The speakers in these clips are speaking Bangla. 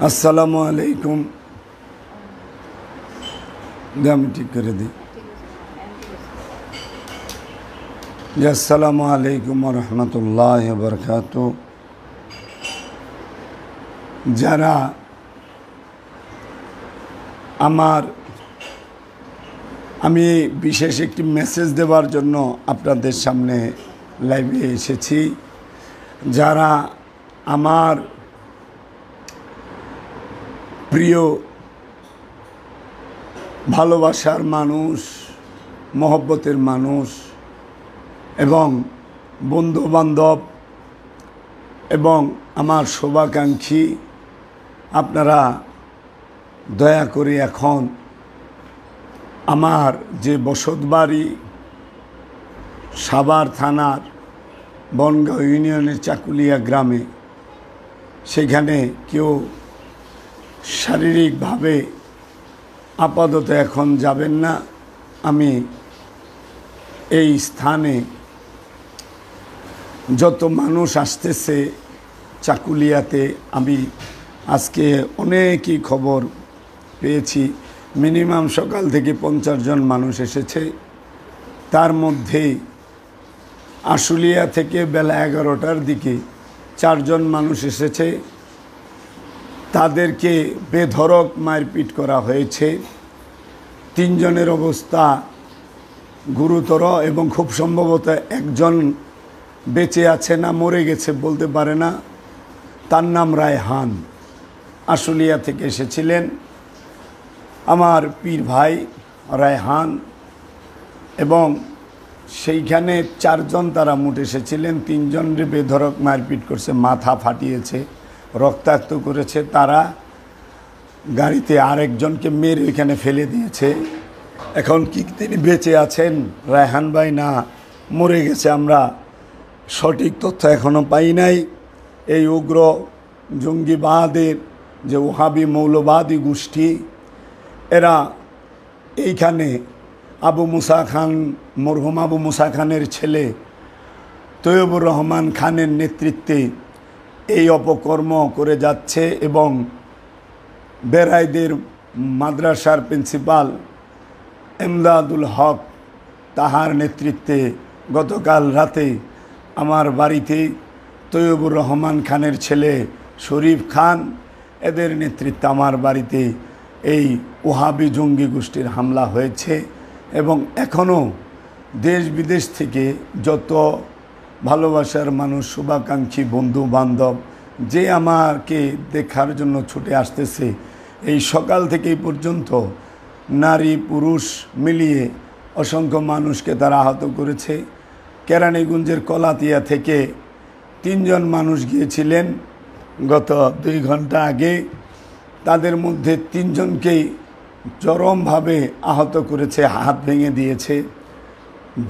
আসসালামু আলাইকুম। আমি ঠিক করে দিই। আসসালামু আলাইকুম রহমতুল্লাহ বরকাত। যারা আমি বিশেষ একটি মেসেজ দেওয়ার জন্য আপনাদের সামনে লাইভে এসেছি। যারা আমার প্রিয় ভালোবাসার মানুষ, মহব্বতের মানুষ এবং বন্ধুবান্ধব এবং আমার শুভাকাঙ্ক্ষী, আপনারা দয়া করে এখন আমার যে বসতবাড়ি সাভার থানার বনগাঁও ইউনিয়নের চাকুলিয়া গ্রামে, সেখানে কেউ শারীরিকভাবে আপাতত এখন যাবেন না। আমি এই স্থানে যত মানুষ আসতেছে চাকুলিয়াতে, আমি আজকে অনেকই খবর পেয়েছি। মিনিমাম সকাল থেকে 50 জন মানুষ এসেছে। তার মধ্যে আশুলিয়া থেকে বেলা 11টার দিকে 4 জন মানুষ এসেছে। তাদেরকে বেধড়ক মারপিট করা হয়েছে। 3 জনের অবস্থা গুরুতর এবং খুব সম্ভবত একজন বেঁচে আছে না মরে গেছে বলতে পারে না। তার নাম রায়হান, আশুলিয়া থেকে এসেছিলেন। আমার পীর ভাই রায়হান, এবং সেইখানে 4 জন তারা মোট এসেছিলেন। 3 জনের বেধড়ক মারপিট করছে, মাথা ফাটিয়েছে, রক্তাক্ত করেছে। তারা গাড়িতে আরেকজনকে মেরে ওইখানে ফেলে দিয়েছে। এখন কি তিনি বেঁচে আছেন রায়হান ভাই না মরে গেছে, আমরা সঠিক তথ্য এখনও পাই নাই। এই উগ্র জঙ্গিবাদের যে ওহাবি মৌলবাদী গোষ্ঠী, এরা এইখানে আবু মুসা খান, মরহুম আবু মুসা খানের ছেলে তৈয়বুর রহমান খানের নেতৃত্বে এই অপকর্ম করে যাচ্ছে। এবং বেরাইদের মাদ্রাসার প্রিন্সিপাল এমদাদুল হক, তাহার নেতৃত্বে গতকাল রাতে আমার বাড়িতে তৈয়বুর রহমান খানের ছেলে শরীফ খান, এদের নেতৃত্বে আমার বাড়িতে এই ওহাবি জঙ্গি গোষ্ঠীর হামলা হয়েছে। এবং এখনও দেশ বিদেশ থেকে যত ভালোবাসার মানুষ, শুভাকাঙ্ক্ষী, বন্ধু বান্ধব যে আমাকে দেখার জন্য ছুটে আসতেছে, এই সকাল থেকে পর্যন্ত নারী পুরুষ মিলিয়ে অসংখ্য মানুষকে তারা আহত করেছে। কেরানীগঞ্জের কলাতিয়া থেকে 3 জন মানুষ গিয়েছিলেন গত 2 ঘন্টা আগে। তাদের মধ্যে 3 জনকেই চরমভাবে আহত করেছে, হাত ভেঙে দিয়েছে,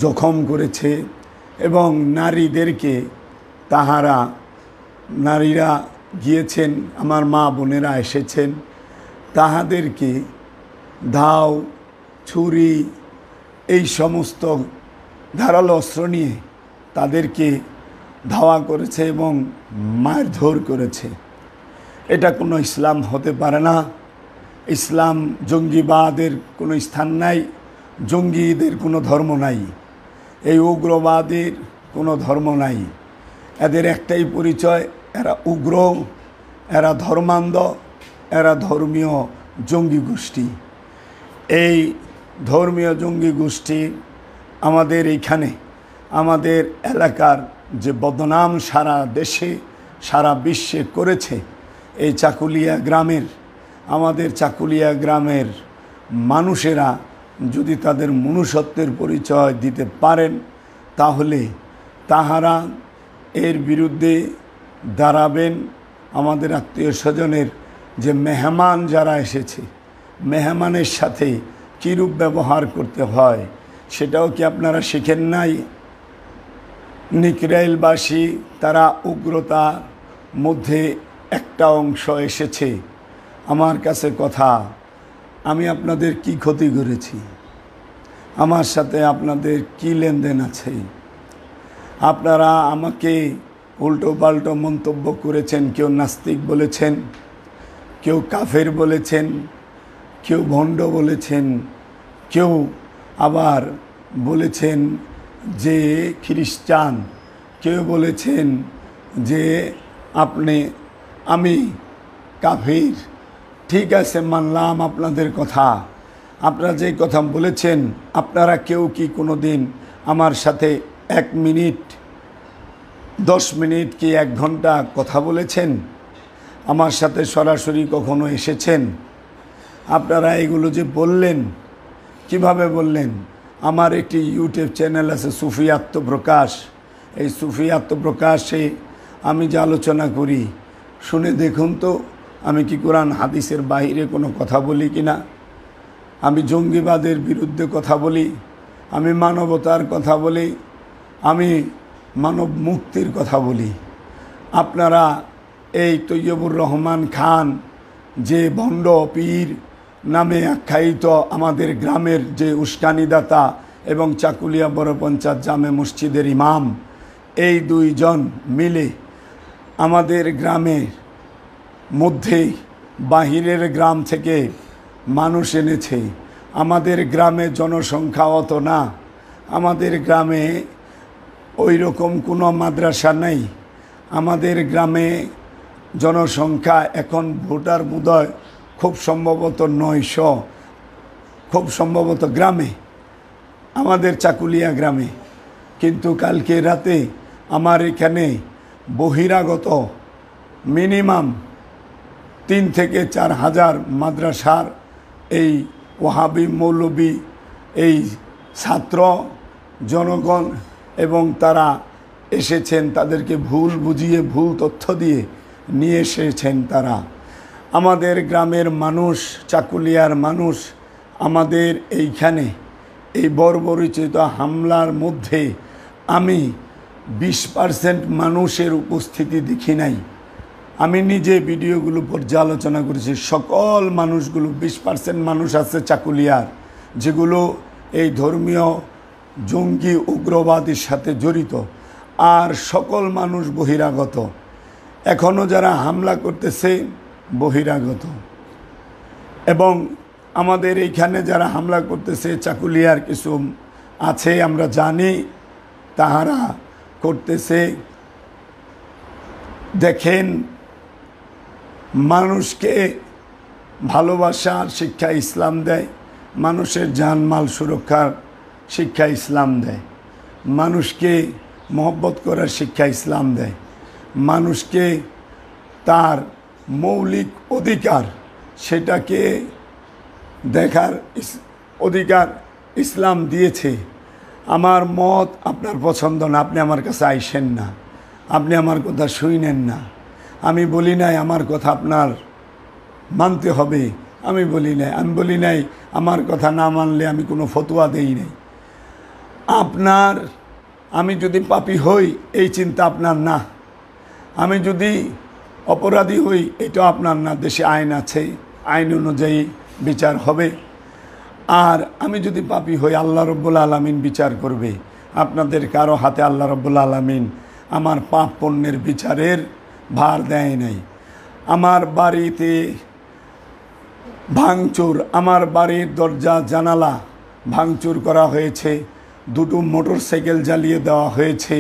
জখম করেছে। এবং নারীদেরকে নারীরা গিয়েছেন, আমার মা বোনেরা এসেছেন, তাহাদেরকে ধাও, ছুরি, এই সমস্ত ধারালো অস্ত্র নিয়ে তাদেরকে ধাওয়া করেছে এবং মারধর করেছে। এটা কোনো ইসলাম হতে পারে না। ইসলাম জঙ্গিবাদের কোনো স্থান নাই, জঙ্গিদের কোনো ধর্ম নাই, এই উগ্রবাদের কোনো ধর্ম নাই। এদের একটাই পরিচয়, এরা উগ্র, এরা ধর্মান্ধ, এরা ধর্মীয় জঙ্গি গোষ্ঠী। এই ধর্মীয় জঙ্গি গোষ্ঠী আমাদের এইখানে, আমাদের এলাকার যে বদনাম সারা দেশে সারা বিশ্বে করেছে, এই চাকুলিয়া গ্রামের, আমাদের চাকুলিয়া গ্রামের মানুষেরা যদি তাদের মনুষ্যত্বের পরিচয় দিতে পারেন, তাহলে তাহারা এর বিরুদ্ধে দাঁড়াবেন। আমাদের আত্মীয় স্বজনের যে মেহমান যারা এসেছে, মেহমানের সাথে কীরূপ ব্যবহার করতে হয় সেটাও কি আপনারা শিখেন নাই? নিকরাইলবাসী তারা উগ্রতার মধ্যে একটা অংশ এসেছে। আমার কাছে কথা, আমি আপনাদের কি ক্ষতি করেছি? আমার সাথে আপনাদের কি লেনদেন আছে? আপনারা আমাকে উল্টো পাল্টো মন্তব্য করেছেন, কেউ নাস্তিক বলেছেন, কেউ কাফের বলেছেন, কেউ ভণ্ড বলেছেন, কেউ আবার বলেছেন যে খ্রিস্টান, কেউ বলেছেন যে আমি কাফির। ঠিক আছে, মানলাম আপনাদের কথা। আপনারা যে কথা বলেছেন, আপনারা কেউ কি কোনো দিন আমার সাথে 1 মিনিট, 10 মিনিট কি 1 ঘন্টা কথা বলেছেন? আমার সাথে সরাসরি কখনো এসেছেন? আপনারা এগুলো যে বললেন, কিভাবে বললেন? আমার একটি ইউটিউব চ্যানেল আছে সুফি আত্মপ্রকাশ। এই সুফি আত্মপ্রকাশে আমি যে আলোচনা করি, শুনে দেখুন তো আমি কি কোরআন হাদিসের বাইরে কোনো কথা বলি কিনা। আমি জঙ্গিবাদের বিরুদ্ধে কথা বলি, আমি মানবতার কথা বলি, আমি মানব মুক্তির কথা বলি। আপনারা এই তৈয়বুর রহমান খান যে ভণ্ড পীর নামে আখ্যায়িত আমাদের গ্রামের যে উস্কানিদাতা এবং চাকুলিয়া বড় পঞ্চায়েত জামে মসজিদের ইমাম, এই 2 জন মিলে আমাদের গ্রামের মধ্যে বাহিরের গ্রাম থেকে মানুষ এনেছে। আমাদের গ্রামে জনসংখ্যা অত না, আমাদের গ্রামে ওই রকম কোনো মাদ্রাসা নেই। আমাদের গ্রামে জনসংখ্যা এখন ভোটার বোধহয় খুব সম্ভবত 900, খুব সম্ভবত গ্রামে, আমাদের চাকুলিয়া গ্রামে। কিন্তু কালকে রাতে আমার এখানে বহিরাগত মিনিমাম 3 থেকে 4 হাজার মাদ্রাসার এই ওহাবি মৌলবী এই ছাত্র জনগণ এবং তারা এসেছেন, তাদেরকে ভুল বুঝিয়ে ভুল তথ্য দিয়ে নিয়ে এসেছেন তারা। আমাদের গ্রামের মানুষ, চাকুলিয়ার মানুষ, আমাদের এইখানে এই বর্বরচিত হামলার মধ্যে আমি 20% মানুষের উপস্থিতি দেখি নাই। আমি নিজে ভিডিওগুলো পর্যালোচনা করেছি। সকল মানুষগুলো 20% মানুষ আছে চাকুলিয়ার, যেগুলো এই ধর্মীয় জঙ্গি উগ্রবাদের সাথে জড়িত, আর সকল মানুষ বহিরাগত। এখনও যারা হামলা করতেছে বহিরাগত, এবং আমাদের এইখানে যারা হামলা করতেছে চাকুলিয়ার কিছু আছে, আমরা জানি তাহারা করতেছে। দেখেন, মানুষকে ভালোবাসার শিক্ষা ইসলাম দেয়, মানুষের জানমাল সুরক্ষার শিক্ষা ইসলাম দেয়, মানুষকে মহব্বত করার শিক্ষা ইসলাম দেয়, মানুষকে তার মৌলিক অধিকার সেটাকে দেখার অধিকার ইসলাম দিয়েছে। আমার মত আপনার পছন্দ না, আপনি আমার কাছে আইসেন না, আপনি আমার কথা শুনেন না। আমি বলি নাই আমার কথা আপনার মানতে হবে, আমি বলি নাই আমার কথা না মানলে আমি কোনো ফতোয়া দেই নাই। আমি যদি পাপী হই এই চিন্তা আপনার না, আমি যদি অপরাধী হই এটা আপনার না। দেশে আইন আছে, আইন অনুযায়ী বিচার হবে। আর আমি যদি পাপী হই আল্লাহ রব্বুল আলামিন বিচার করবে। আপনাদের কারো হাতে আল্লাহ রব্বুল আলামিন আমার পাপ পুণ্যের বিচারের ভার দেয় নাই। আমার বাড়িতে ভাঙচুর, আমার বাড়ির দরজা জানালা ভাঙচুর করা হয়েছে, 2টো মোটরসাইকেল জ্বালিয়ে দেওয়া হয়েছে,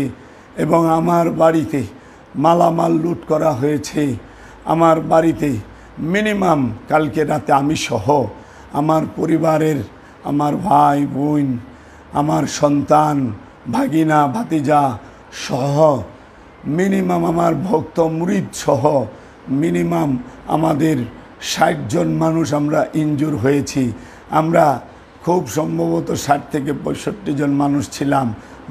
এবং আমার বাড়িতে মালামাল লুট করা হয়েছে। আমার বাড়িতে মিনিমাম কালকে রাতে আমি সহ আমার পরিবারের, আমার ভাই বোন, আমার সন্তান, ভাগিনা ভাতিজা সহ, মিনিমাম আমার ভক্ত মুরিদ সহ মিনিমাম আমাদের 60 জন মানুষ আমরা ইনজুর হয়েছি। আমরা খুব সম্ভবত 60 থেকে 65 জন মানুষ ছিলাম,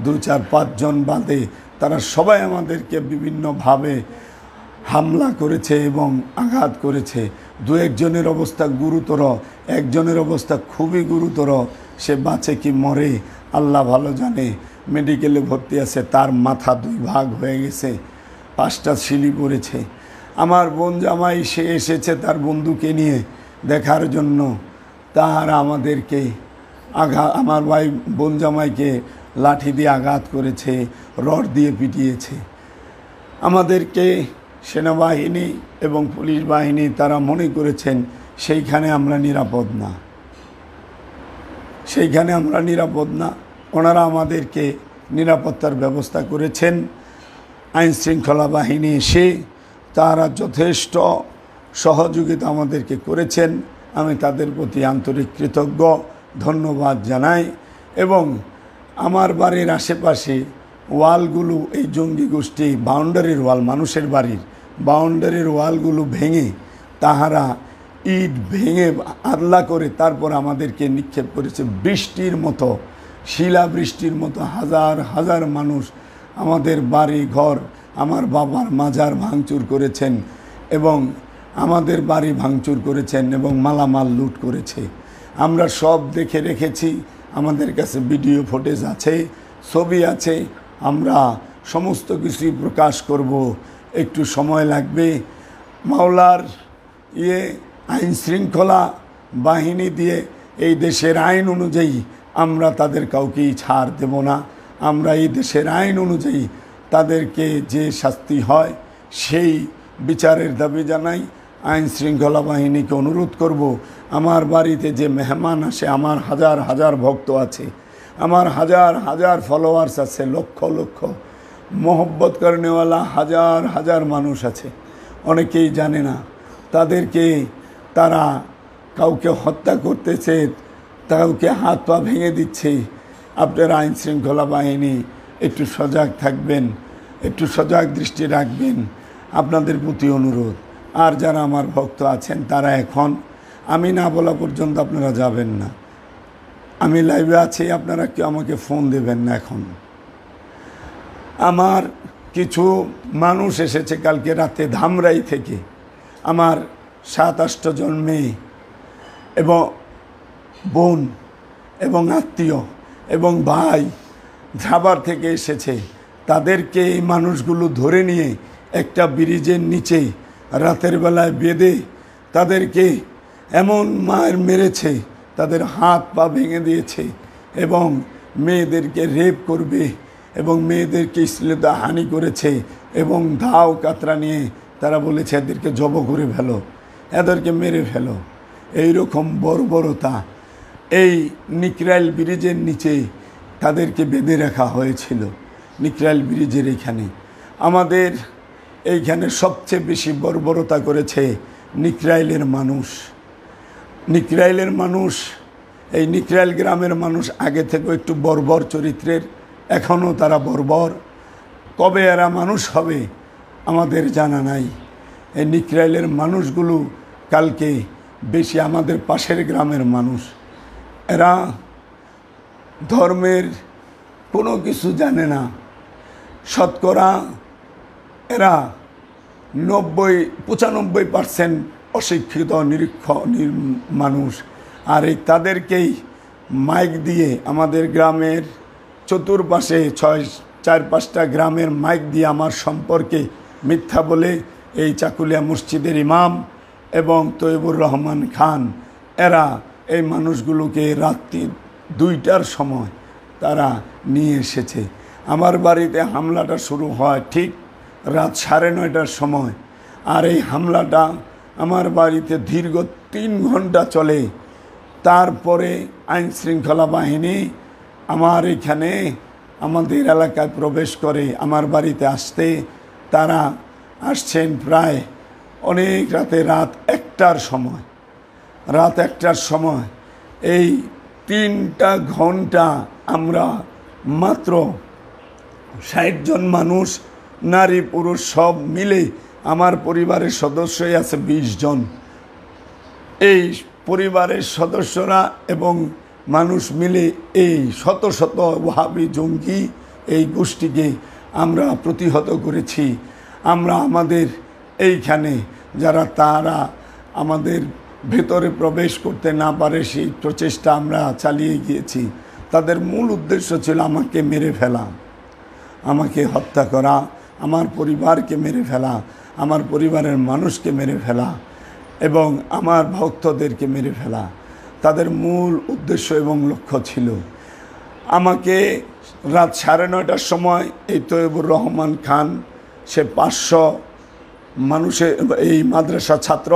2, 4, 5 জন বাদে তারা সবাই আমাদেরকে বিভিন্নভাবে হামলা করেছে এবং আঘাত করেছে। 2-1 জনের অবস্থা গুরুতর, একজনের অবস্থা খুবই গুরুতর। সে বাঁচে কি মরে আল্লাহ ভালো জানে। মেডিকেলে ভর্তি আছে, তার মাথা 2 ভাগ হয়ে গেছে, 5টা সিলি পড়েছে। আমার বোন জামাই সে এসেছে তার বন্ধুকে নিয়ে দেখার জন্য, তারা আমাদেরকে আমার ভাই বোন জামাইকে লাঠি দিয়ে আঘাত করেছে, রড দিয়ে পিটিয়েছে। আমাদেরকে সেনাবাহিনী এবং পুলিশ বাহিনী তারা মনে করেছেন সেইখানে আমরা নিরাপদ না, সেইখানে আমরা নিরাপদ না। ওনারা আমাদেরকে নিরাপত্তার ব্যবস্থা করেছেন। আইনশৃঙ্খলা বাহিনী এসে তারা যথেষ্ট সহযোগিতা আমাদেরকে করেছেন। আমি তাদের প্রতি আন্তরিক কৃতজ্ঞ, ধন্যবাদ জানাই। এবং আমার বাড়ির আশেপাশে ওয়ালগুলো, এই জঙ্গি গোষ্ঠী বাউন্ডারির ওয়াল, মানুষের বাড়ির বাউন্ডারির ওয়ালগুলো ভেঙে তাহারা ইট ভেঙে আদলা করে তারপর আমাদেরকে নিক্ষেপ করেছে। বৃষ্টির মতো, শিলা বৃষ্টির মতো হাজার হাজার মানুষ আমাদের বাড়ি ঘর, আমার বাবার মাজার ভাঙচুর করেছেন এবং আমাদের বাড়ি ভাঙচুর করেছেন এবং মালামাল লুট করেছে। আমরা সব দেখে রেখেছি, আমাদের কাছে ভিডিও ফুটেজ আছে, ছবি আছে। আমরা সমস্ত কিছুই প্রকাশ করব, একটু সময় লাগবে। মাওলার আইন শৃঙ্খলা বাহিনী দিয়ে এই দেশের আইন অনুযায়ী আমরা তাদের কাউকেই ছাড় দেব না। আমরা এই দেশের আইন অনুযায়ী তাদেরকে যে শাস্তি হয় সেই বিচারের দাবি জানাই। আইন শৃঙ্খলা বাহিনীকে অনুরোধ করব, আমার বাড়িতে যে মেহমান আসে, আমার হাজার হাজার ভক্ত আছে, আমার হাজার হাজার ফলোয়ার্স আছে, লক্ষ লক্ষ মোহব্বত করেনেওয়ালা হাজার হাজার মানুষ আছে, অনেকেই জানে না। তাদেরকে তারা কাউকে হত্যা করতেছে, কাউকে হাত পা ভেঙে দিচ্ছে। আপনারা আইন শৃঙ্খলা বাহিনী একটু সজাগ থাকবেন, একটু সজাগ দৃষ্টি রাখবেন, আপনাদের প্রতি অনুরোধ। আর যারা আমার ভক্ত আছেন তারা এখন আমি না বলা পর্যন্ত আপনারা যাবেন না। আমি লাইভে আছি, আপনারা কেউ আমাকে ফোন দেবেন না। এখন আমার কিছু মানুষ এসেছে কালকে রাতে ধামরাই থেকে, আমার 7-8 জন মেয়ে এবং বোন এবং আত্মীয় এবং ভাই ধাবার থেকে এসেছে। তাদেরকে এই মানুষগুলো ধরে নিয়ে একটা ব্রিজের নিচে রাতের বেলায় বেঁধে তাদেরকে এমন মার মেরেছে, তাদের হাত পা ভেঙে দিয়েছে এবং মেয়েদেরকে রেপ করবে এবং মেয়েদেরকে শ্লীলতাহানি করেছে এবং ধাও কাতরা নিয়ে তারা বলেছে এদেরকে জব করে ফেলো, এদেরকে মেরে ফেলো। এইরকম বর্বরতা এই নিকরাইল ব্রিজের নিচে তাদেরকে বেঁধে রাখা হয়েছিল। নিকরাইল ব্রিজের এইখানে, আমাদের এইখানে সবচেয়ে বেশি বর্বরতা করেছে নিকরাইলের মানুষ। নিকরাইলের মানুষ, এই নিকরাইল গ্রামের মানুষ আগে থেকে একটু বর্বর চরিত্রের, এখনও তারা বর্বর। কবে এরা মানুষ হবে আমাদের জানা নাই। এই নিকরাইলের মানুষগুলো কালকে বেশি আমাদের পাশের গ্রামের মানুষ, এরা ধর্মের কোনো কিছু জানে না। শতকরা এরা 95% অশিক্ষিত মানুষ। আর এই তাদেরকেই মাইক দিয়ে আমাদের গ্রামের চতুর্পাশে 4-5টা গ্রামের মাইক দিয়ে আমার সম্পর্কে মিথ্যা বলে এই চাকুলিয়া মসজিদের ইমাম এবং তৈবুর রহমান খান, এরা এই মানুষগুলোকে রাত্রি 2টার সময় তারা নিয়ে এসেছে। আমার বাড়িতে হামলাটা শুরু হয় ঠিক রাত 9:30টার সময়। আর এই হামলাটা আমার বাড়িতে দীর্ঘ 3 ঘন্টা চলে। তারপরে আইন শৃঙ্খলা বাহিনী আমার এখানে আমাদের এলাকায় প্রবেশ করে। আমার বাড়িতে আসতে তারা আসছেন প্রায় অনেক রাতে, রাত 1টার সময়। রাত 1টার সময় এই 3টা ঘন্টা আমরা মাত্র 60 জন মানুষ, নারী পুরুষ সব মিলে, আমার পরিবারের সদস্যই আছে 20 জন। এই পরিবারের সদস্যরা এবং মানুষ মিলে এই শত শত ওয়াহাবি জঙ্গি এই গোষ্ঠীকে আমরা প্রতিহত করেছি। আমরা আমাদের এইখানে যারা তারা আমাদের ভেতরে প্রবেশ করতে না পারে সেই প্রচেষ্টা আমরা চালিয়ে গিয়েছি। তাদের মূল উদ্দেশ্য ছিল আমাকে মেরে ফেলা, আমাকে হত্যা করা, আমার পরিবারকে মেরে ফেলা, আমার পরিবারের মানুষকে মেরে ফেলা এবং আমার ভক্তদেরকে মেরে ফেলা। তাদের মূল উদ্দেশ্য এবং লক্ষ্য ছিল। আমাকে রাত 9:30টার সময় এই তৈবুর রহমান খান, সে 500 মানুষের এই মাদ্রাসা ছাত্র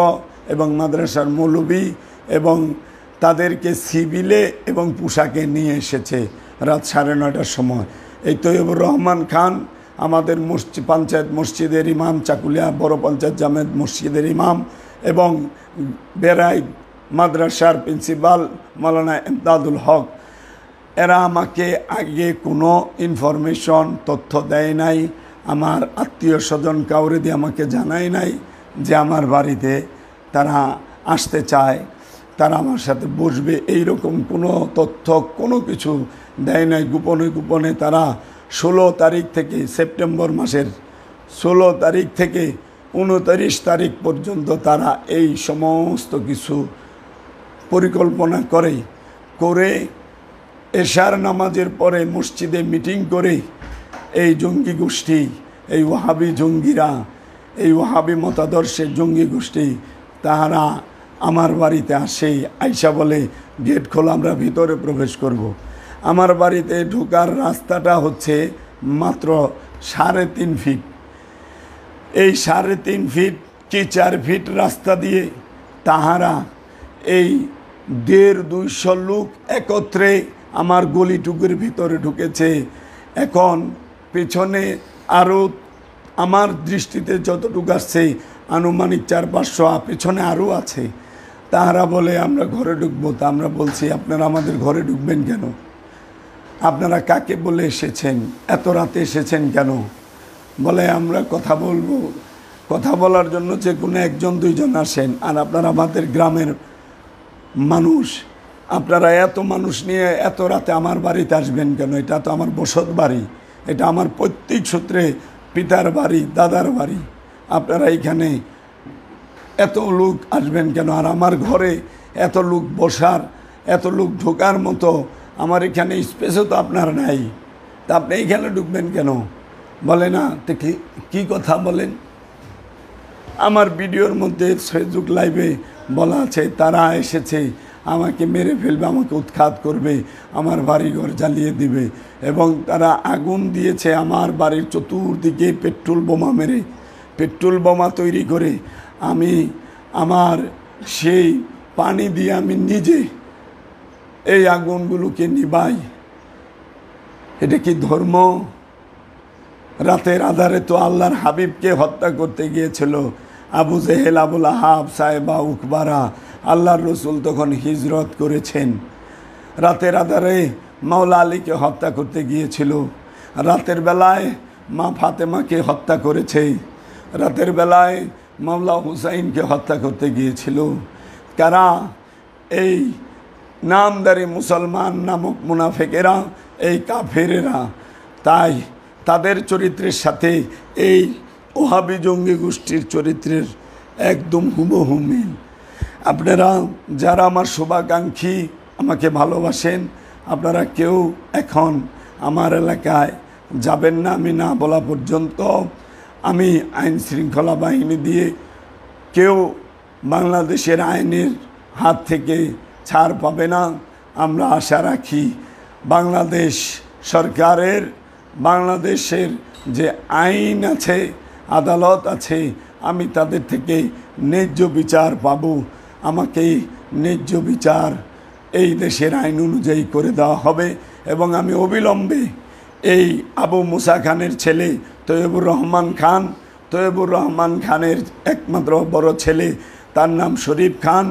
এবং মাদ্রাসার মৌলবি এবং তাদেরকে সিভিলে এবং পোশাকে নিয়ে এসেছে রাত 9:30টার সময়। এই তৈয়বুর রহমান খান আমাদের পঞ্চায়েত মসজিদের ইমাম, চাকুলিয়া বড় পঞ্চায়েত জামেদ মসজিদের ইমাম এবং বেড়াই মাদ্রাসার প্রিন্সিপাল মাওলানা এমদাদুল হক, এরা আমাকে আগে কোনো ইনফরমেশন তথ্য দেয় নাই। আমার আত্মীয় স্বজন কাউরে দিয়ে আমাকে জানায় নাই যে আমার বাড়িতে তারা আসতে চায়, তারা আমার সাথে বসবে, এই রকম কোনো তথ্য কোনো কিছু দেয় নাই। গোপনে গোপনে তারা 16 তারিখ থেকে, সেপ্টেম্বর মাসের 16 তারিখ থেকে 29 তারিখ পর্যন্ত তারা এই সমস্ত কিছু পরিকল্পনা করে এশার নামাজের পরে মসজিদে মিটিং করে এই জঙ্গি গোষ্ঠী, এই ওয়াহাবি জঙ্গিরা, এই ওয়াহাবি মতাদর্শের জঙ্গি গোষ্ঠী তাহারা আমার বাড়িতে আসে। আইসা বলে গেট খোলা, আমরা ভিতরে প্রবেশ করব। আমার বাড়িতে ঢোকার রাস্তাটা হচ্ছে মাত্র 3.5 ফিট। এই 3.5 ফিট কি 4 ফিট রাস্তা দিয়ে তাহারা এই 150-200 লোক একত্রে আমার গলিটুকুর ভিতরে ঢুকেছে। এখন পেছনে আরও আমার দৃষ্টিতে যতটুকু আসছে আনুমানিক 400-500 পেছনে আরও আছে। তাহারা বলে আমরা ঘরে ঢুকবো। তা আমরা বলছি আপনারা আমাদের ঘরে ঢুকবেন কেন? আপনারা কাকে বলে এসেছেন? এত রাতে এসেছেন কেন? বলে আমরা কথা বলবো। কথা বলার জন্য যে কোনো 1-2 আসেন, আর আপনারা আমাদের গ্রামের মানুষ, আপনারা এত মানুষ নিয়ে এত রাতে আমার বাড়িতে আসবেন কেন? এটা তো আমার বসত বাড়ি, এটা আমার পৈতৃক সূত্রে পিতার বাড়ি, দাদার বাড়ি। আপনারা এখানে এত লোক আসবেন কেন? আর আমার ঘরে এত লোক বসার, এত লোক ঢোকার মতো আমার এখানে স্পেসও তো আপনার নাই, তা আপনি এইখানে ঢুকবেন কেন? বলে না। তো কী কথা বলেন? আমার ভিডিওর মধ্যে ফেসবুক লাইভে বলা আছে তারা এসেছে আমাকে মেরে ফেলবে, আমাকে উৎখাত করবে, আমার বাড়িঘর জ্বালিয়ে দিবে, এবং তারা আগুন দিয়েছে আমার বাড়ির চতুর্দিকে পেট্রোল বোমা মেরে, পেট্রোল বোমা তৈরি করে আমি আমার সেই পানি দিয়ে আমি নিজে এই আগুনগুলোকে নিভাই। এটা কি ধর্ম? রাতের আধারে তো আল্লাহর হাবিবকে হত্যা করতে গিয়েছিল আবু জেহেল, আবুল আহাব, সাহেবা, উকবারা। আল্লাহর রসুল তখন হিজরত করেছেন। রাতের আধারে মাওলা আলীকে হত্যা করতে গিয়েছিল। রাতের বেলায় মা ফাতেমাকে হত্যা করেছে। রাতের বেলায় মাওলা হুসাইনকে হত্যা করতে গিয়েছিল। কারা? এই নামদারি মুসলমান নামক মুনাফেকেরা, এই কাফেরেরা। তাই তাদের চরিত্রের সাথে এই ওহাবি জঙ্গি গোষ্ঠীর চরিত্রের একদম হুবহু মিল। আপনারা যারা আমার শুভাকাঙ্ক্ষী, আমাকে ভালোবাসেন, আপনারা কেউ এখন আমার এলাকায় যাবেন না আমি না বলা পর্যন্ত। আমি আইন শৃঙ্খলা বাহিনী দিয়ে কেউ বাংলাদেশের আইনের হাত থেকে ছাড় পাবে না। আমরা আশা রাখি বাংলাদেশ সরকারের, বাংলাদেশের যে আইন আছে, আদালত আছে, আমি তাদের থেকে ন্যায্য বিচার পাব। আমাকে ন্যায্য বিচার এই দেশের আইন অনুযায়ী করে দেওয়া হবে, এবং আমি অবিলম্বে এই আবু মুসা খানের ছেলে তৈয়বুর রহমান খান, তৈয়বুর রহমান খানের একমাত্র বড় ছেলে, তার নাম শরীফ খান,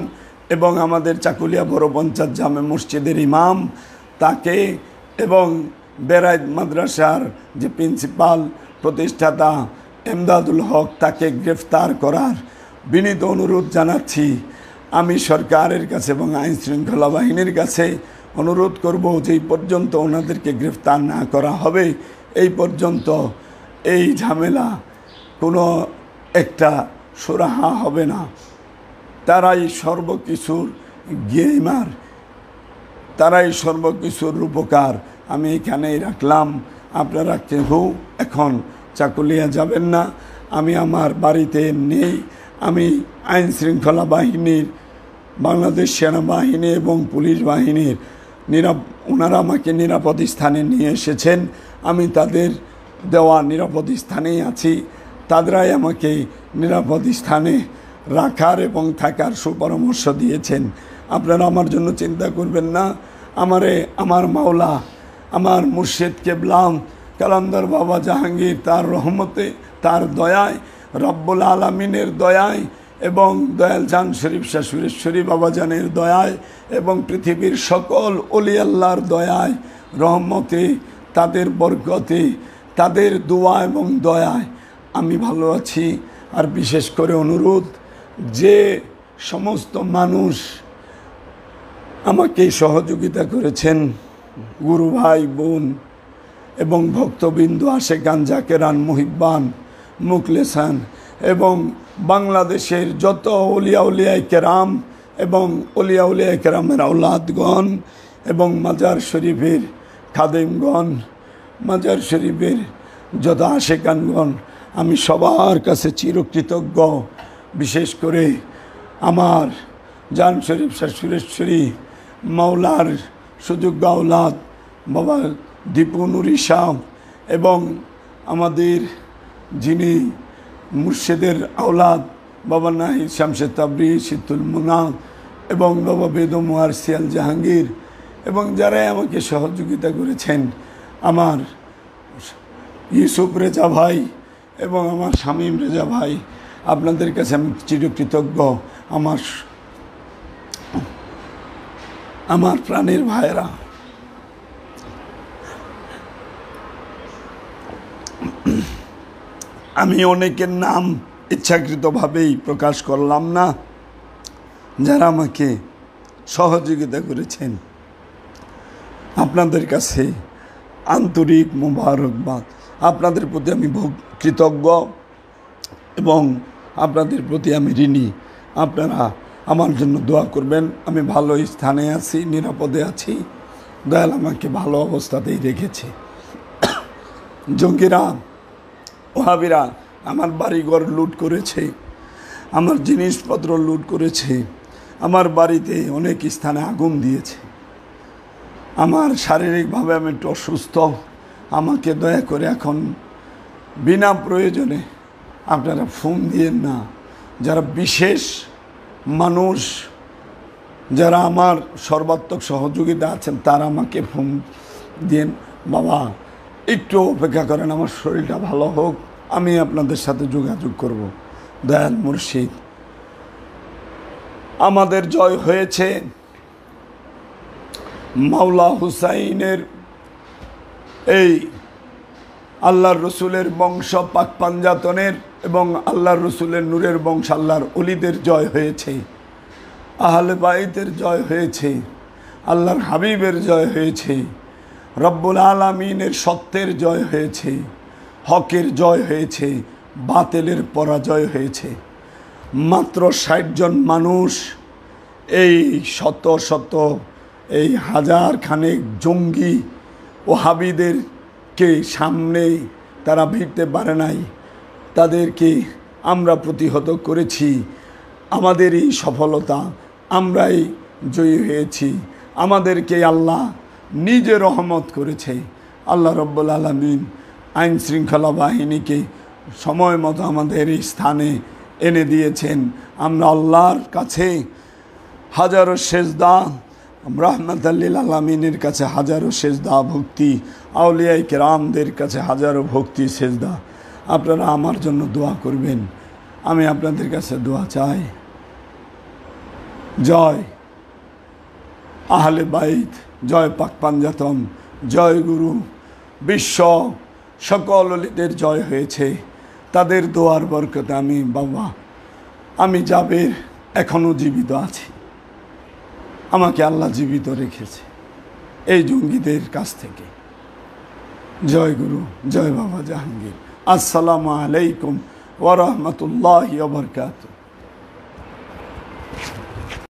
এবং আমাদের চাকুলিয়া বড় পঞ্চায়েত জামে মসজিদের ইমাম, তাকে এবং বেড়াই মাদ্রাসার যে প্রিন্সিপাল প্রতিষ্ঠাতা এমদাদুল হক, তাকে গ্রেফতার করার বিনীত অনুরোধ জানাচ্ছি। আমি সরকারের কাছে এবং আইন শৃঙ্খলা বাহিনীর কাছে অনুরোধ করব যে এই পর্যন্ত ওনাদেরকে গ্রেফতার না করা হবে, এই পর্যন্ত এই ঝামেলা কোনো একটা সুরাহা হবে না। তারাই সর্বকিছুর গেমার, তারাই সর্বকিছুর রূপকার। আমি এখানেই রাখলাম। আপনারা কেউ এখন চাকুলিয়া যাবেন না। আমি আমার বাড়িতে নেই। আমি আইন শৃঙ্খলা বাহিনীর, বাংলাদেশ সেনাবাহিনী এবং পুলিশ বাহিনীর ওনারা আমাকে নিরাপদ স্থানে নিয়ে এসেছেন। আমি তাদের দেওয়া নিরাপদ স্থানেই আছি। তাদেরাই আমাকে নিরাপদ স্থানে রাখার এবং থাকার সুপরামর্শ দিয়েছেন। আপনারা আমার জন্য চিন্তা করবেন না। আমার মাওলা, আমার মুর্শিদ কেবলাম কালান্দার বাবা জাহাঙ্গীর তার রহমতে, তার দয়ায়, রব্বুল আলামিনের দয়ায় এবং দয়াল জান শরীফ শাহ সুরেশ্বরী বাবাজানের দয়ায় এবং পৃথিবীর সকল ওলি আল্লাহর দয়ায়, রহমতে, তাদের বরকতে, তাদের দোয়া এবং দয়ায় আমি ভালো আছি। আর বিশেষ করে অনুরোধ, যে সমস্ত মানুষ আমাকে সহযোগিতা করেছেন, গুরু ভাই বোন এবং ভক্তবৃন্দ, আশেকান, জাকেরান, মুহিব্বান, মুখলেসান এবং বাংলাদেশের যত উলিয়ায় কেরাম এবং উলিয়ায় কেরামের আওলাদগণ এবং মাজার শরীফের খাদেমগণ, মাজার শরীফের যত আশেকানগণ, আমি সবার কাছে চিরকৃতজ্ঞ। বিশেষ করে আমার জান শরীফ শাহ সুরেশ্বরী মাওলার সুযোগ্য আওলাদ বাবা দীপু নুরি শাহ এবং আমাদের যিনি মুর্শিদের আওলাদ বাবা নাহিদ শামসে তাবরি, শীতুল মুনা এবং বাবা বেদম সিয়াল জাহাঙ্গীর এবং যারাই আমাকে সহযোগিতা করেছেন, আমার ইউসুফ রেজা ভাই এবং আমার শামীম রেজা ভাই, আপনাদের কাছে আমি চিরকৃতজ্ঞ। আমার প্রাণের ভাইরা, আমি অনেকের নাম ইচ্ছাকৃতভাবেই প্রকাশ করলাম না, যারা আমাকে সহযোগিতা করেছেন। আপনাদের কাছে আন্তরিক মোবারকবাদ। আপনাদের প্রতি আমি কৃতজ্ঞ এবং আপনাদের প্রতি আমি ঋণী। আপনারা আমার জন্য দোয়া করবেন। আমি ভালো স্থানে আছি, নিরাপদে আছি। দয়াল আমাকে ভালো অবস্থাতেই রেখেছে। জঙ্গিরা, ওহাবিরা আমার বাড়িঘর লুট করেছে, আমার জিনিসপত্র লুট করেছে, আমার বাড়িতে অনেক স্থানে আগুন দিয়েছে। আমার শারীরিকভাবে আমি একটু অসুস্থ। আমাকে দয়া করে এখন বিনা প্রয়োজনে আপনারা ফোন দিয়েন না। যারা বিশেষ মানুষ, যারা আমার সর্বাত্মক সহযোগিতা আছেন, তারা আমাকে ফোন দিন, বাবা একটু অপেক্ষা করেন, আমার শরীরটা ভালো হোক, আমি আপনাদের সাথে যোগাযোগ করব। দয়াল মুর্শিদ, আমাদের জয় হয়েছে মাওলা হুসাইনের এই আল্লাহর রসুলের বংশ পাক পাঞ্জাতনের এবং আল্লাহর রসুলের নূরের বংশ আল্লাহর অলিদের জয় হয়েছে, আহলে বাইতের জয় হয়েছে, আল্লাহর হাবিবের জয় হয়েছে, রব্বুল আলামিনের সত্যের জয় হয়েছে, হকের জয় হয়েছে, বাতিলের পরাজয় হয়েছে। মাত্র ৬০ জন মানুষ এই শত শত, এই হাজার খানেক জঙ্গি ও হাবিদেরকে সামনে তারা ভিড়তে পারে নাই, তাদেরকে আমরা প্রতিহত করেছি। আমাদের এই সফলতা, আমরাই জয়ী হয়েছি। আমাদেরকে আল্লাহ নিজে রহমত করেছে। আল্লাহ রব্বুল আলামিন আইন শৃঙ্খলা বাহিনীকে সময় মতো আমাদের এই স্থানে এনে দিয়েছেন। আমরা আল্লাহর কাছে হাজারো সেজদা, রাহমাতুল আলামিনের কাছে হাজারো সেজদা ভক্তি, আউলিয়ায়ে কেরামদের কাছে হাজারো ভক্তি সেজদা। আপনারা আমার জন্য দোয়া করবেন, আমি আপনাদের কাছে দোয়া চাই। জয় আহলে বাইত, জয় পাক পাঞ্জাতন, জয় গুরু। বিশ্ব সকল অলিদের জয় হয়েছে, তাদের দোয়ার বরকতে আমি জাবের এখনও জীবিত আছি। আমাকে আল্লাহ জীবিত রেখেছে এই জঙ্গিদের কাছ থেকে। জয় গুরু, জয় বাবা জাহাঙ্গীর। আসসালামু আলাইকুম ওয়া রাহমাতুল্লাহি ওয়া বারাকাতুহু।